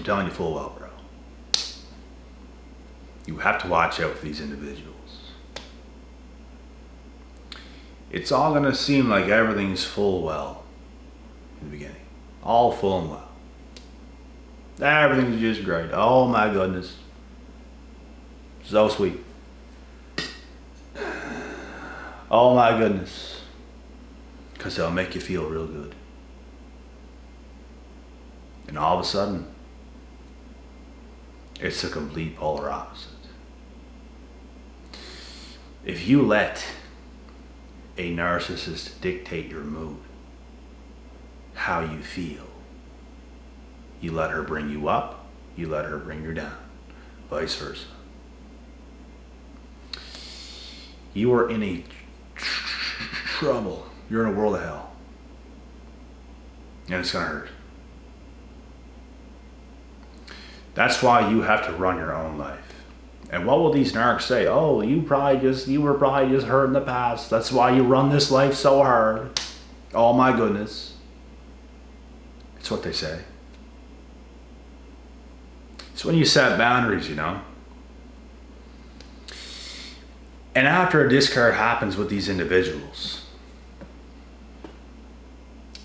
I'm telling you full well, bro. You have to watch out for these individuals. It's all gonna seem like everything's full well in the beginning. All full and well. Everything's just great. Oh my goodness. So sweet. Oh my goodness. Because they'll make you feel real good. And all of a sudden, it's the complete polar opposite. If you let a narcissist dictate your mood, how you feel, you let her bring you up, you let her bring you down, vice versa. You are in a trouble. You're in a world of hell. And it's gonna hurt. That's why you have to run your own life. And what will these narcs say? Oh, you were probably just hurt in the past. That's why you run this life so hard. Oh my goodness. It's what they say. It's when you set boundaries, you know. And after a discard happens with these individuals,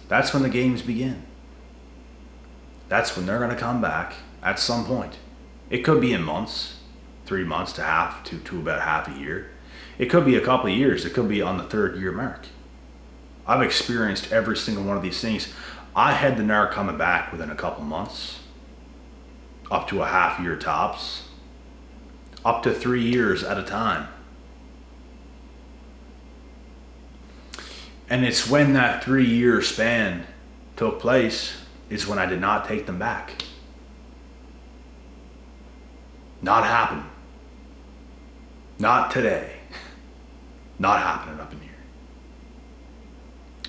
that's when the games begin. That's when they're going to come back at some point. It could be in months, 3 months to about half a year. It could be a couple of years. It could be on the 3rd year mark. I've experienced every single one of these things. I had the narc coming back within a couple months, up to a half year tops, up to 3 years at a time. And it's when that 3 year span took place is when I did not take them back. Not happen. Not today. Not happening up in here.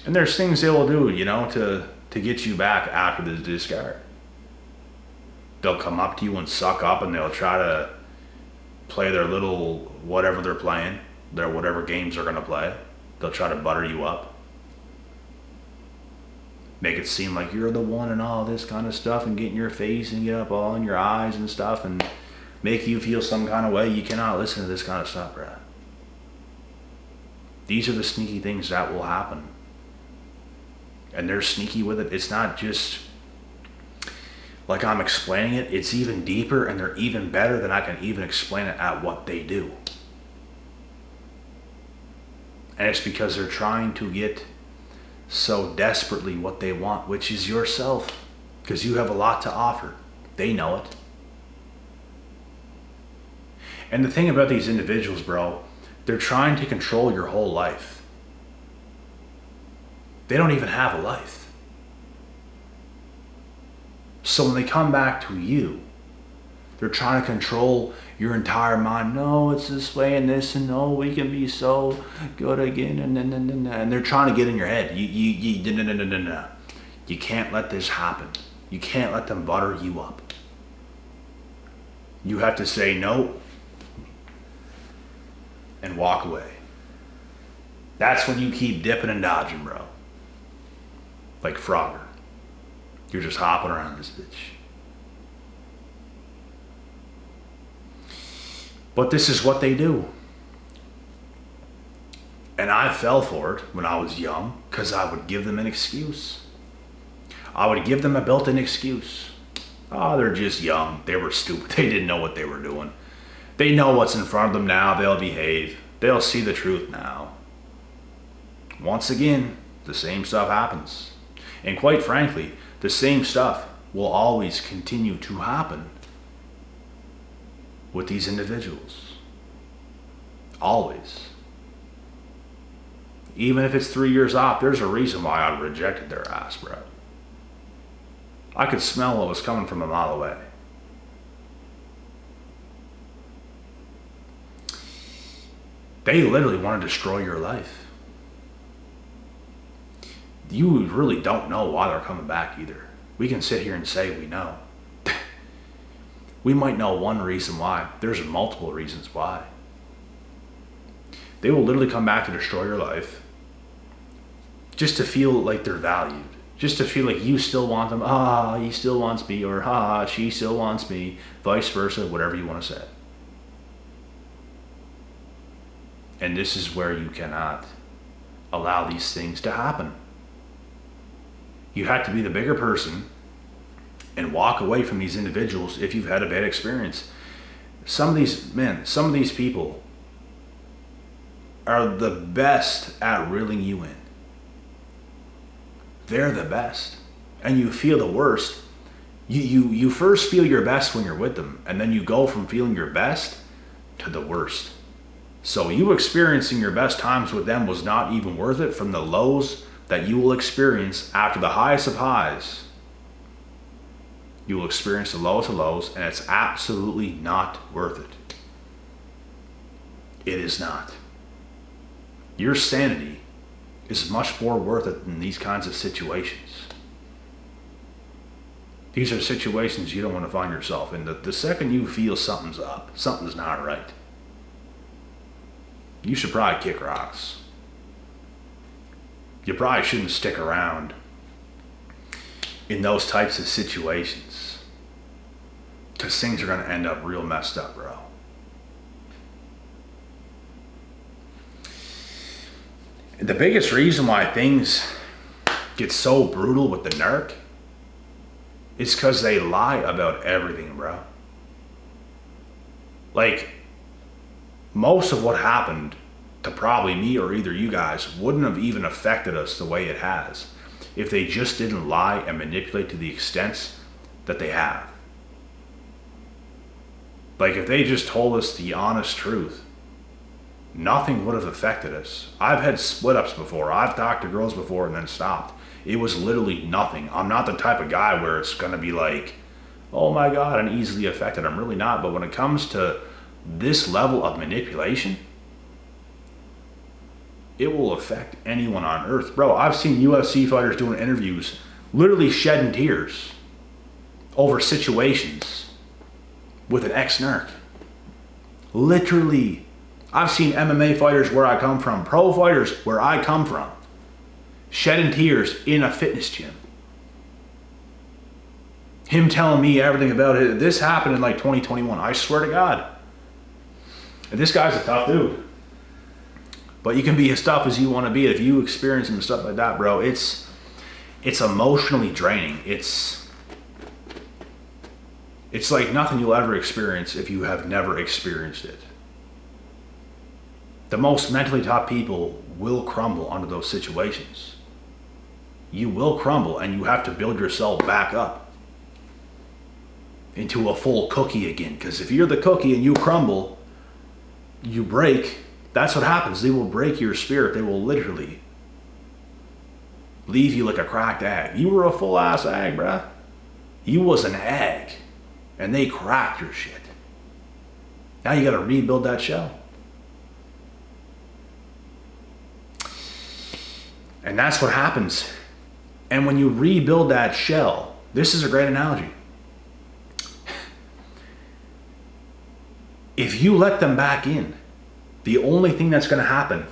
And there's things they will do, you know, to get you back after the discard. They'll come up to you and suck up, and they'll try to play their little whatever they're playing, their whatever games they're gonna play. They'll try to butter you up. Make it seem like you're the one and all this kind of stuff, and get in your face and get up all in your eyes and stuff and make you feel some kind of way. You cannot listen to this kind of stuff, Brad. These are the sneaky things that will happen. And they're sneaky with it. It's not just like I'm explaining it. It's even deeper, and they're even better than I can even explain it at what they do. And it's because they're trying to get so desperately what they want, which is yourself, because you have a lot to offer. They know it. And the thing about these individuals, bro, they're trying to control your whole life. They don't even have a life. So when they come back to you, they're trying to control your entire mind. No, it's this way and this, and no, we can be so good again, and they're trying to get in your head. No. You can't let this happen. You can't let them butter you up. You have to say no and walk away. That's when you keep dipping and dodging, bro. Like Frogger. You're just hopping around this bitch. But this is what they do. And I fell for it when I was young, because I would give them an excuse. I would give them a built-in excuse. Oh, they're just young. They were stupid. They didn't know what they were doing. They know what's in front of them now. They'll behave. They'll see the truth now. Once again, the same stuff happens. And quite frankly, the same stuff will always continue to happen with these individuals. Always. Even if it's 3 years off, there's a reason why I rejected their ass, bro. I could smell what was coming from a mile away. They literally want to destroy your life. You really don't know why they're coming back either. We can sit here and say we know. We might know one reason why. There's multiple reasons why. They will literally come back to destroy your life just to feel like they're valued. Just to feel like you still want them. Ah, he still wants me, or ha, she still wants me, vice versa, whatever you want to say. And this is where you cannot allow these things to happen. You have to be the bigger person and walk away from these individuals if you've had a bad experience. Some of these people are the best at reeling you in. They're the best. And you feel the worst. You first feel your best when you're with them, and then you go from feeling your best to the worst. So you experiencing your best times with them was not even worth it from the lows that you will experience after the highest of highs. You will experience the lowest of lows, and it's absolutely not worth it. It is not. Your sanity is much more worth it than these kinds of situations. These are situations you don't want to find yourself in. The second you feel something's up, something's not right, you should probably kick rocks. You probably shouldn't stick around in those types of situations, because things are going to end up real messed up, bro. The biggest reason why things get so brutal with the narc is because they lie about everything, bro. Like, most of what happened to probably me or either you guys wouldn't have even affected us the way it has if they just didn't lie and manipulate to the extents that they have. Like, if they just told us the honest truth, nothing would have affected us. I've had split ups before. I've talked to girls before and then stopped. It was literally nothing. I'm not the type of guy where it's going to be like, oh my God, I'm easily affected. I'm really not. But when it comes to this level of manipulation, it will affect anyone on earth. Bro, I've seen UFC fighters doing interviews, literally shedding tears over situations with an ex-narc. Literally. I've seen MMA fighters where I come from, pro fighters where I come from, shedding tears in a fitness gym. Him telling me everything about it. This happened in like 2021. I swear to God. And this guy's a tough dude. But you can be as tough as you want to be. If you experience some stuff like that, bro, it's emotionally draining. It's like nothing you'll ever experience if you have never experienced it. The most mentally tough people will crumble under those situations. You will crumble, and you have to build yourself back up into a full cookie again. Because if you're the cookie and you crumble, you break, that's what happens. They will break your spirit. They will literally leave you like a cracked egg. You were a full ass egg, bruh. You was an egg, and they cracked your shit. Now you got to rebuild that shell. And that's what happens. And when you rebuild that shell, this is a great analogy. If you let them back in, the only thing that's going to happen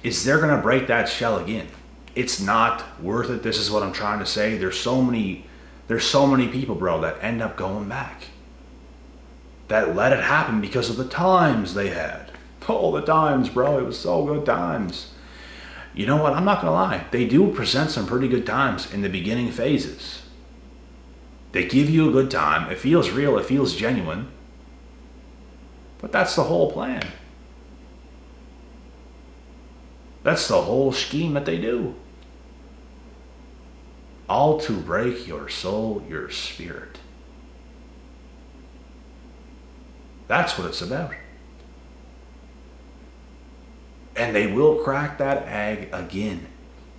is they're going to break that shell again. It's not worth it. This is what I'm trying to say. There's so many people, bro, that end up going back. That let it happen because of the times they had. Oh, the times, bro. It was so good times. You know what? I'm not going to lie. They do present some pretty good times in the beginning phases. They give you a good time. It feels real. It feels genuine. But that's the whole plan. That's the whole scheme that they do. All to break your soul, your spirit. That's what it's about. And they will crack that egg again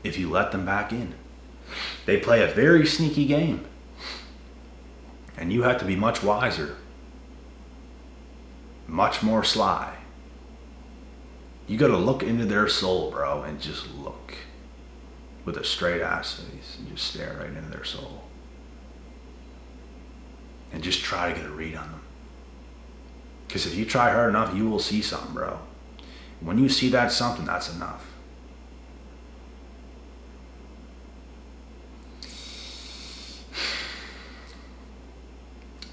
if you let them back in. They play a very sneaky game. And you have to be much wiser. Much more sly. You got to look into their soul, bro, and just look with a straight ass face and just stare right into their soul. And just try to get a read on them. Because if you try hard enough, you will see something, bro. When you see that something, that's enough.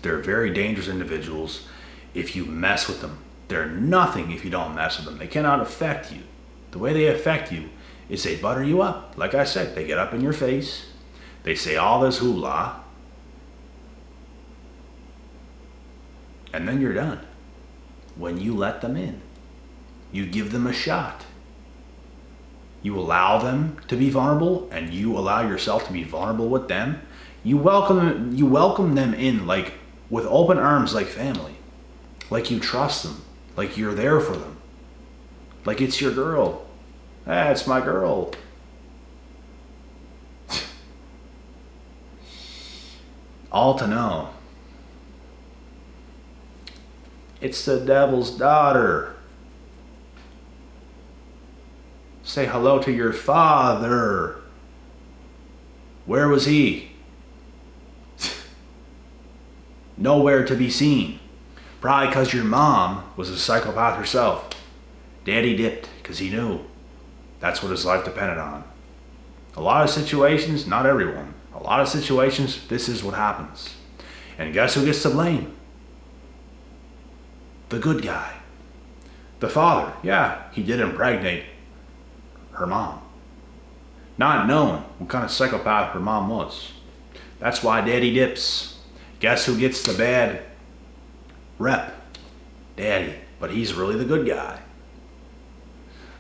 They're very dangerous individuals if you mess with them. They're nothing if you don't mess with them. They cannot affect you. The way they affect you is they butter you up. Like I said, they get up in your face. They say all this hoopla. And then you're done. When you let them in, you give them a shot. You allow them to be vulnerable, and you allow yourself to be vulnerable with them. You welcome them in like with open arms, like family. Like you trust them. Like you're there for them. Like it's your girl. It's my girl. All to know. It's the devil's daughter. Say hello to your father. Where was he? Nowhere to be seen. Probably because your mom was a psychopath herself. Daddy dipped because he knew that's what his life depended on. A lot of situations, not everyone, a lot of situations, this is what happens. And guess who gets to blame? The good guy. The father. Yeah, he did impregnate her mom. Not knowing what kind of psychopath her mom was. That's why daddy dips. Guess who gets the bad rep? Daddy. But he's really the good guy.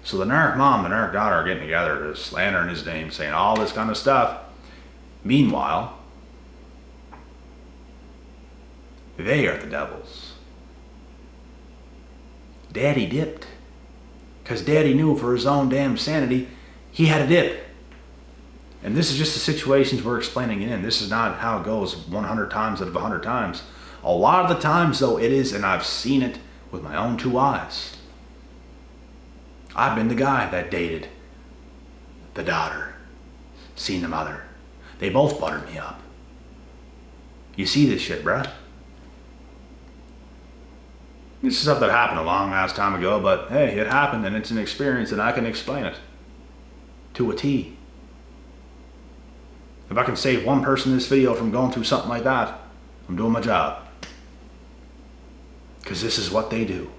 So the narc mom and the narc daughter are getting together to slander in his name, saying all this kind of stuff. Meanwhile, they are the devils. Daddy dipped. Because daddy knew for his own damn sanity, he had a dip. And this is just the situations we're explaining it in. This is not how it goes 100 times out of 100 times. A lot of the times, though, it is, and I've seen it with my own two eyes. I've been the guy that dated the daughter, seen the mother. They both buttered me up. You see this shit, bruh? This is stuff that happened a long ass time ago, but hey, it happened and it's an experience and I can explain it to a T. If I can save one person in this video from going through something like that, I'm doing my job. Because this is what they do.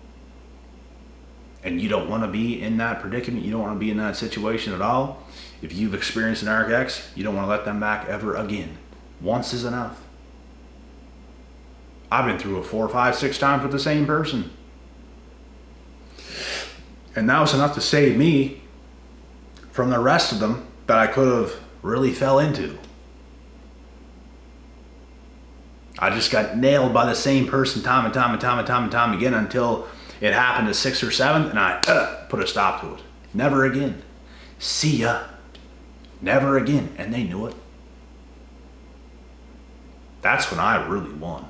And you don't want to be in that predicament. You don't want to be in that situation at all. If you've experienced an narc, you don't want to let them back ever again. Once is enough. I've been through it 4, 5, 6 times with the same person. And that was enough to save me from the rest of them that I could have really fell into. I just got nailed by the same person time and time and time and time and time again until it happened to 6th or 7th and I put a stop to it. Never again. See ya. Never again. And they knew it. That's when I really won.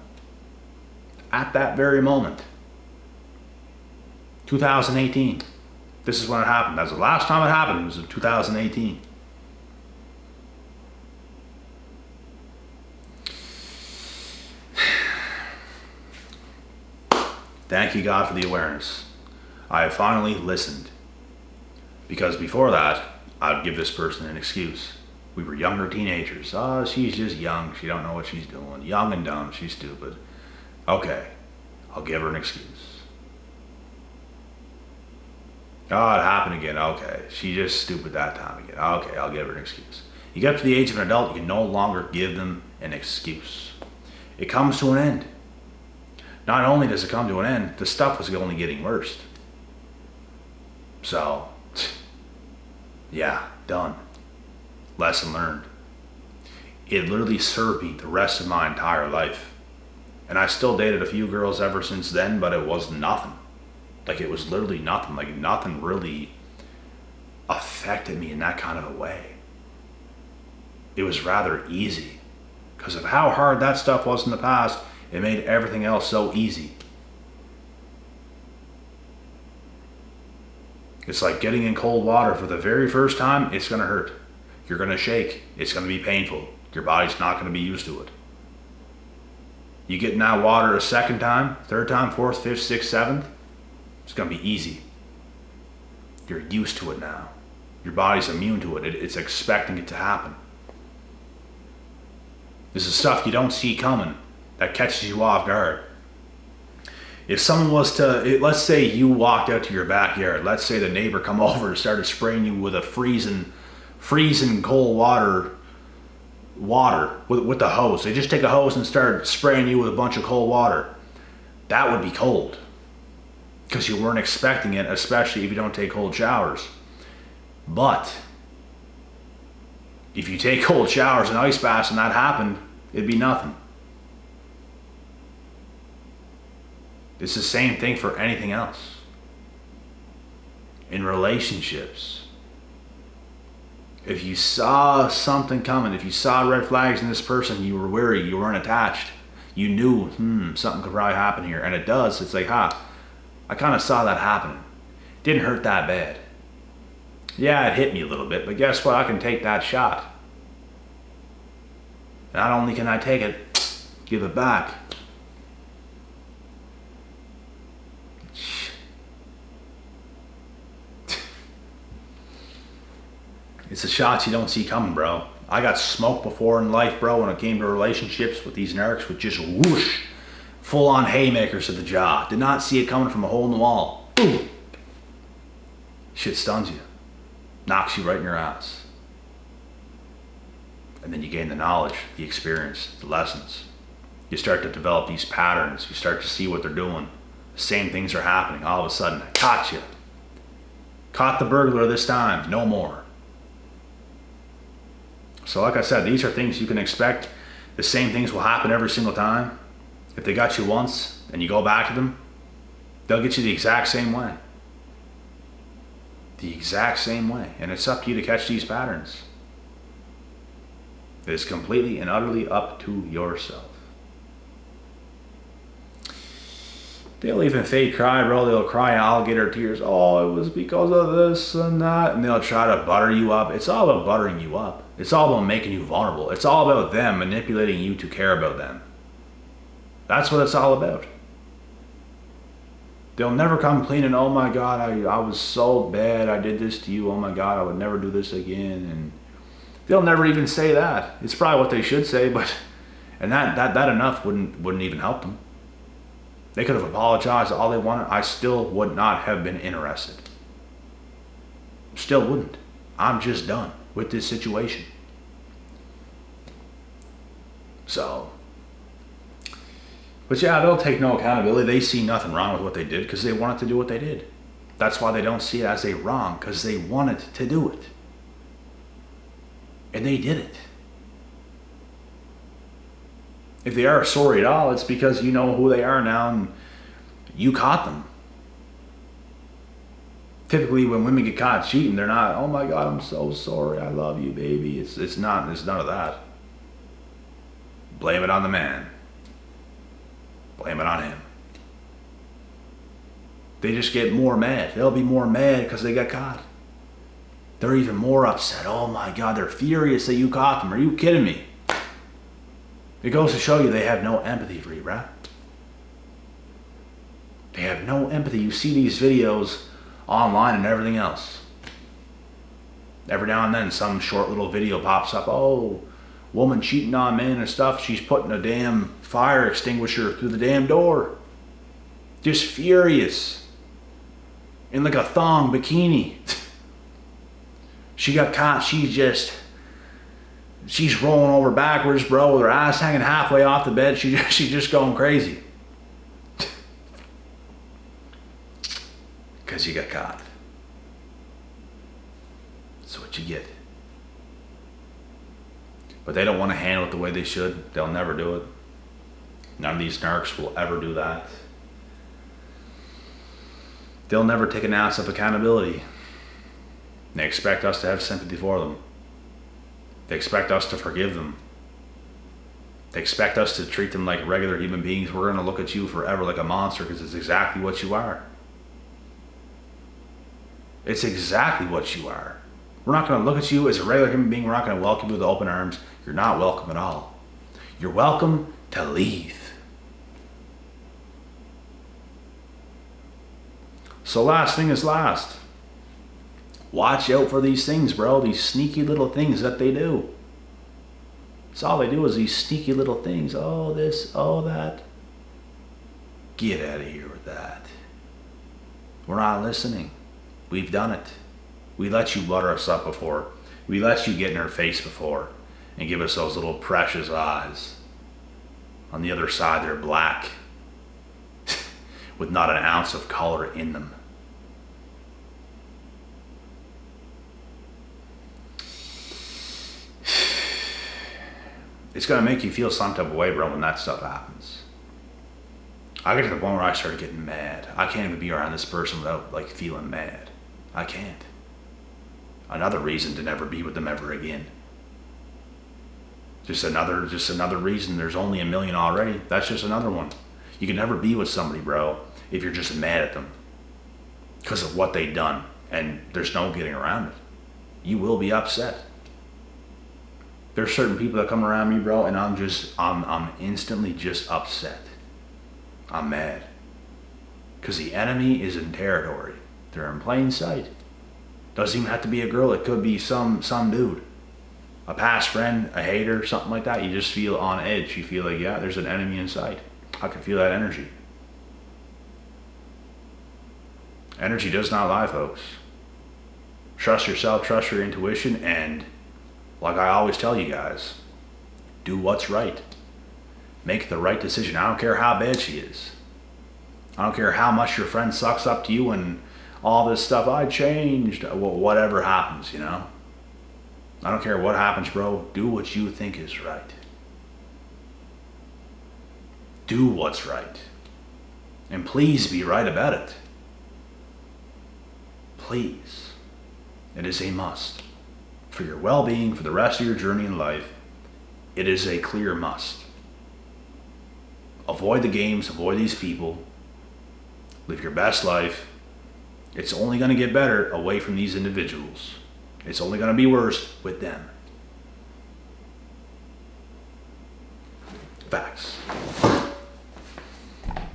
At that very moment. 2018. This is when it happened. That's the last time it happened. It was in 2018. Thank you, God, for the awareness. I have finally listened. Because before that, I'd give this person an excuse. We were younger teenagers. Oh, she's just young. She don't know what she's doing. Young and dumb. She's stupid. Okay, I'll give her an excuse. Oh, it happened again. Okay, she's just stupid that time again. Okay, I'll give her an excuse. You get to the age of an adult, you can no longer give them an excuse. It comes to an end. Not only does it come to an end, the stuff was only getting worse. So, yeah, done. Lesson learned. It literally served me the rest of my entire life. And I still dated a few girls ever since then, but it was nothing. Like, it was literally nothing. Like, nothing really affected me in that kind of a way. It was rather easy. Because of how hard that stuff was in the past, it made everything else so easy. It's like getting in cold water for the very first time. It's going to hurt. You're going to shake. It's going to be painful. Your body's not going to be used to it. You get in that water a second time, third time, fourth, fifth, sixth, seventh, it's going to be easy. You're used to it now. Your body's immune to it. It's expecting it to happen. This is stuff you don't see coming that catches you off guard. If someone was to, let's say you walked out to your backyard, let's say the neighbor come over and started spraying you with a freezing cold water with the hose. They just take a hose and start spraying you with a bunch of cold water. That would be cold, because you weren't expecting it, especially if you don't take cold showers. But if you take cold showers and ice baths and that happened, it'd be nothing. It's the same thing for anything else. In relationships, if you saw something coming, if you saw red flags in this person, you were wary, you weren't attached, you knew, something could probably happen here, and it does. It's like, I kind of saw that happen. Didn't hurt that bad. Yeah, it hit me a little bit, but guess what? I can take that shot. Not only can I take it, give it back. It's the shots you don't see coming, bro. I got smoked before in life, bro, when it came to relationships with these narcs, with just whoosh, full-on haymakers to the jaw. Did not see it coming from a hole in the wall. Boom. Shit stuns you. Knocks you right in your ass. And then you gain the knowledge, the experience, the lessons. You start to develop these patterns. You start to see what they're doing. The same things are happening. All of a sudden, I caught you. Caught the burglar this time. No more. So like I said, these are things you can expect. The same things will happen every single time. If they got you once and you go back to them, they'll get you the exact same way. The exact same way. And it's up to you to catch these patterns. It is completely and utterly up to yourself. They'll even fake cry, bro. They'll cry alligator tears. Oh, it was because of this and that. And they'll try to butter you up. It's all about buttering you up. It's all about making you vulnerable. It's all about them manipulating you to care about them. That's what it's all about. They'll never come clean and, oh my God, I was so bad. I did this to you. Oh my God, I would never do this again. And they'll never even say that. It's probably what they should say, but and that enough wouldn't even help them. They could have apologized all they wanted. I still would not have been interested. Still wouldn't. I'm just done with this situation. So, but yeah, they'll take no accountability. They see nothing wrong with what they did because they wanted to do what they did. That's why they don't see it as a wrong, because they wanted to do it. And they did it. If they are sorry at all, it's because you know who they are now and you caught them. Typically when women get caught cheating, they're not, oh my God, I'm so sorry, I love you, baby. It's none of that. Blame it on the man. Blame it on him. They just get more mad. They'll be more mad because they got caught. They're even more upset. Oh my God, they're furious that you caught them. Are you kidding me? It goes to show you they have no empathy for you, bruh. They have no empathy. You see these videos online and everything else. Every now and then some short little video pops up. Oh, woman cheating on man and stuff. She's putting a damn fire extinguisher through the damn door. Just furious. In like a thong bikini. She got caught. She's rolling over backwards, bro, with her ass hanging halfway off the bed. She's just going crazy. Because you got caught. That's what you get. But they don't want to handle it the way they should. They'll never do it. None of these narcs will ever do that. They'll never take an ounce of accountability. They expect us to have sympathy for them. They expect us to forgive them. They expect us to treat them like regular human beings. We're going to look at you forever like a monster because it's exactly what you are. It's exactly what you are. We're not going to look at you as a regular human being. We're not going to welcome you with open arms. You're not welcome at all. You're welcome to leave. So last thing is last. Watch out for these things, bro. These sneaky little things that they do. It's all they do is these sneaky little things. Oh, this, oh, that. Get out of here with that. We're not listening. We've done it. We let you butter us up before. We let you get in our face before and give us those little precious eyes. On the other side, they're black with not an ounce of color in them. It's going to make you feel some type of way, bro, when that stuff happens. I get to the point where I started getting mad. I can't even be around this person without, like, feeling mad. I can't. Another reason to never be with them ever again. Just another reason. There's only a million already. That's just another one. You can never be with somebody, bro, if you're just mad at them because of what they've done, and there's no getting around it. You will be upset. There's certain people that come around me, bro, and I'm instantly just upset. I'm mad. Because the enemy is in territory. They're in plain sight. Doesn't even have to be a girl. It could be some dude. A past friend, a hater, something like that. You just feel on edge. You feel like, yeah, there's an enemy in sight. I can feel that energy. Energy does not lie, folks. Trust yourself, trust your intuition, and like I always tell you guys, do what's right. Make the right decision. I don't care how bad she is. I don't care how much your friend sucks up to you and all this stuff. I changed. Well, whatever happens, you know. I don't care what happens, bro. Do what you think is right. Do what's right. And please be right about it. Please. It is a must. For your well-being, for the rest of your journey in life, it is a clear must. Avoid the games, avoid these people. Live your best life. It's only going to get better away from these individuals. It's only going to be worse with them. Facts.